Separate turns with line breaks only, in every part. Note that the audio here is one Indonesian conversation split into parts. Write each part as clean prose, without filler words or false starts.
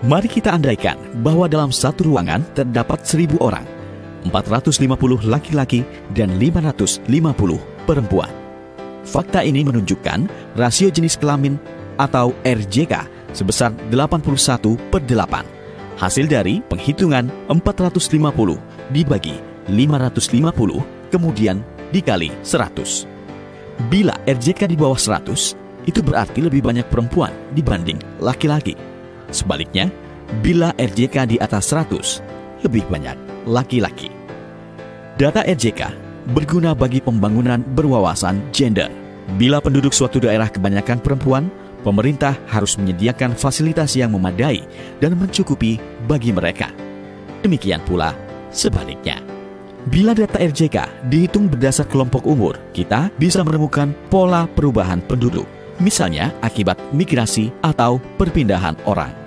Mari kita andaikan bahwa dalam satu ruangan terdapat 1.000 orang, 450 laki-laki dan 550 perempuan. Fakta ini menunjukkan rasio jenis kelamin atau RJK sebesar 81/8. Hasil dari penghitungan 450 dibagi 550 kemudian dikali 100. Bila RJK di bawah 100, itu berarti lebih banyak perempuan dibanding laki-laki. Sebaliknya, bila RJK di atas 100, lebih banyak laki-laki. Data RJK berguna bagi pembangunan berwawasan gender. Bila penduduk suatu daerah kebanyakan perempuan, pemerintah harus menyediakan fasilitas yang memadai dan mencukupi bagi mereka. Demikian pula sebaliknya. Bila data RJK dihitung berdasar kelompok umur, kita bisa menemukan pola perubahan penduduk, misalnya akibat migrasi atau perpindahan orang.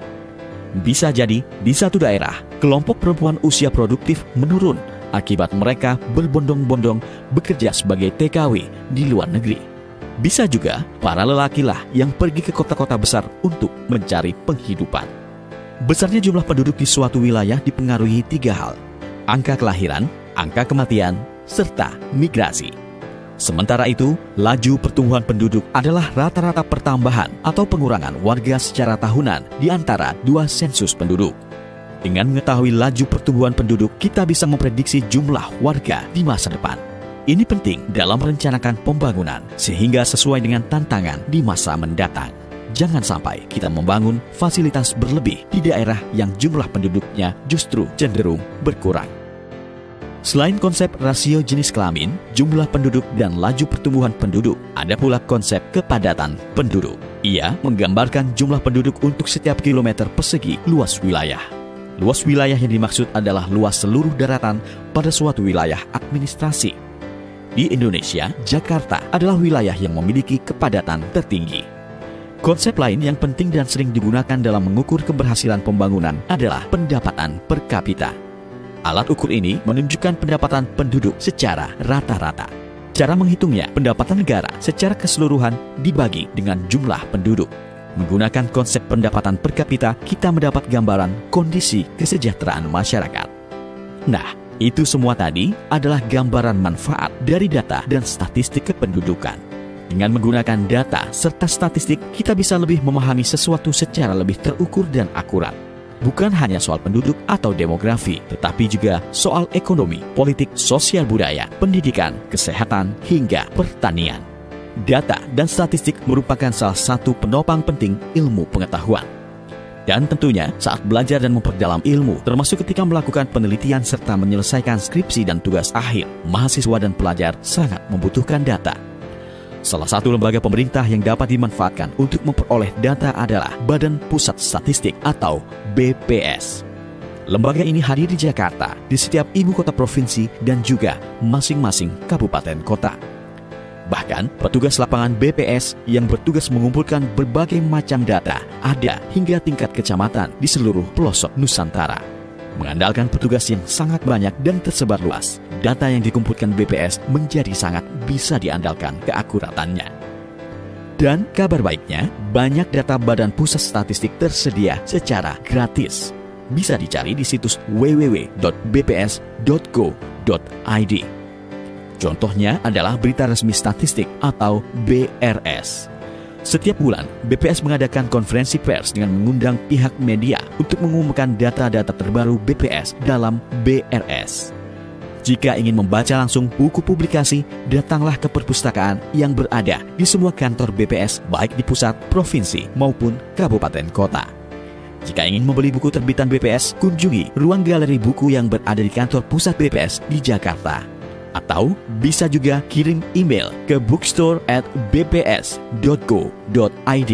Bisa jadi di satu daerah, kelompok perempuan usia produktif menurun akibat mereka berbondong-bondong bekerja sebagai TKW di luar negeri. Bisa juga para lelakilah yang pergi ke kota-kota besar untuk mencari penghidupan. Besarnya jumlah penduduk di suatu wilayah dipengaruhi 3 hal: angka kelahiran, angka kematian, serta migrasi. Sementara itu, laju pertumbuhan penduduk adalah rata-rata pertambahan atau pengurangan warga secara tahunan di antara 2 sensus penduduk. Dengan mengetahui laju pertumbuhan penduduk, kita bisa memprediksi jumlah warga di masa depan. Ini penting dalam merencanakan pembangunan sehingga sesuai dengan tantangan di masa mendatang. Jangan sampai kita membangun fasilitas berlebih di daerah yang jumlah penduduknya justru cenderung berkurang. Selain konsep rasio jenis kelamin, jumlah penduduk, dan laju pertumbuhan penduduk, ada pula konsep kepadatan penduduk. Ia menggambarkan jumlah penduduk untuk setiap kilometer persegi luas wilayah. Luas wilayah yang dimaksud adalah luas seluruh daratan pada suatu wilayah administrasi. Di Indonesia, Jakarta adalah wilayah yang memiliki kepadatan tertinggi. Konsep lain yang penting dan sering digunakan dalam mengukur keberhasilan pembangunan adalah pendapatan per kapita. Alat ukur ini menunjukkan pendapatan penduduk secara rata-rata. Cara menghitungnya, pendapatan negara secara keseluruhan dibagi dengan jumlah penduduk. Menggunakan konsep pendapatan per kapita, kita mendapat gambaran kondisi kesejahteraan masyarakat. Nah, itu semua tadi adalah gambaran manfaat dari data dan statistik kependudukan. Dengan menggunakan data serta statistik, kita bisa lebih memahami sesuatu secara lebih terukur dan akurat. Bukan hanya soal penduduk atau demografi, tetapi juga soal ekonomi, politik, sosial budaya, pendidikan, kesehatan, hingga pertanian. Data dan statistik merupakan salah satu penopang penting ilmu pengetahuan. Dan tentunya saat belajar dan memperdalam ilmu, termasuk ketika melakukan penelitian serta menyelesaikan skripsi dan tugas akhir, mahasiswa dan pelajar sangat membutuhkan data. Salah satu lembaga pemerintah yang dapat dimanfaatkan untuk memperoleh data adalah Badan Pusat Statistik atau BPS. Lembaga ini hadir di Jakarta, di setiap ibu kota provinsi dan juga masing-masing kabupaten kota. Bahkan, petugas lapangan BPS yang bertugas mengumpulkan berbagai macam data ada hingga tingkat kecamatan di seluruh pelosok Nusantara. Mengandalkan petugas yang sangat banyak dan tersebar luas, data yang dikumpulkan BPS menjadi sangat bisa diandalkan keakuratannya. Dan kabar baiknya, banyak data Badan Pusat Statistik tersedia secara gratis. Bisa dicari di situs www.bps.go.id. Contohnya adalah Berita Resmi Statistik atau BRS. Setiap bulan, BPS mengadakan konferensi pers dengan mengundang pihak media untuk mengumumkan data-data terbaru BPS dalam BRS. Jika ingin membaca langsung buku publikasi, datanglah ke perpustakaan yang berada di semua kantor BPS baik di pusat, provinsi, maupun kabupaten kota. Jika ingin membeli buku terbitan BPS, kunjungi ruang galeri buku yang berada di kantor pusat BPS di Jakarta. Atau bisa juga kirim email ke bookstore@bps.go.id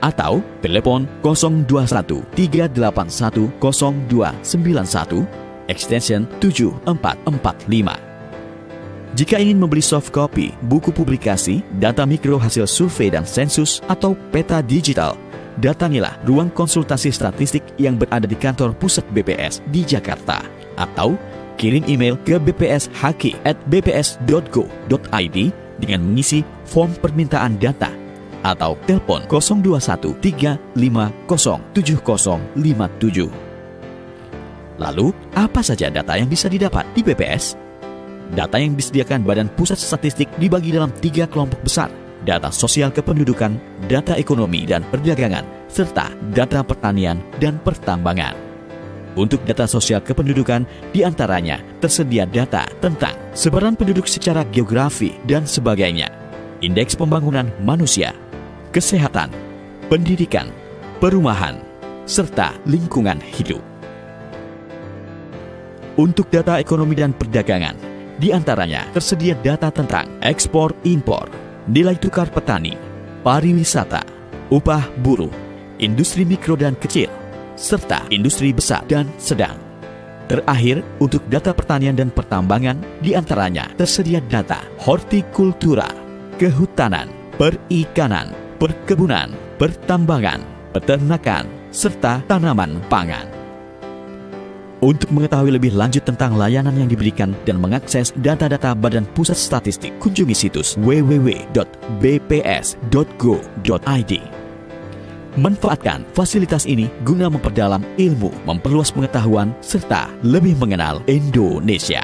atau telepon 021 381 0291 extension 7445. Jika ingin membeli soft copy, buku publikasi, data mikro hasil survei dan sensus atau peta digital, datangilah ruang konsultasi statistik yang berada di kantor pusat BPS di Jakarta atau kirim email ke bpshaki@bps.go.id dengan mengisi form permintaan data. atau telepon 02135507057. Lalu, apa saja data yang bisa didapat di BPS? Data yang disediakan Badan Pusat Statistik dibagi dalam 3 kelompok besar: data sosial kependudukan, data ekonomi dan perdagangan, serta data pertanian dan pertambangan. Untuk data sosial kependudukan, diantaranya tersedia data tentang sebaran penduduk secara geografi dan sebagainya, indeks pembangunan manusia, kesehatan, pendidikan, perumahan, serta lingkungan hidup. Untuk data ekonomi dan perdagangan, diantaranya tersedia data tentang ekspor-impor, nilai tukar petani, pariwisata, upah buruh, industri mikro dan kecil, serta industri besar dan sedang. Terakhir, untuk data pertanian dan pertambangan, diantaranya tersedia data hortikultura, kehutanan, perikanan, perkebunan, pertambangan, peternakan, serta tanaman pangan. Untuk mengetahui lebih lanjut tentang layanan yang diberikan dan mengakses data-data Badan Pusat Statistik, kunjungi situs www.bps.go.id. Manfaatkan fasilitas ini guna memperdalam ilmu, memperluas pengetahuan, serta lebih mengenal Indonesia.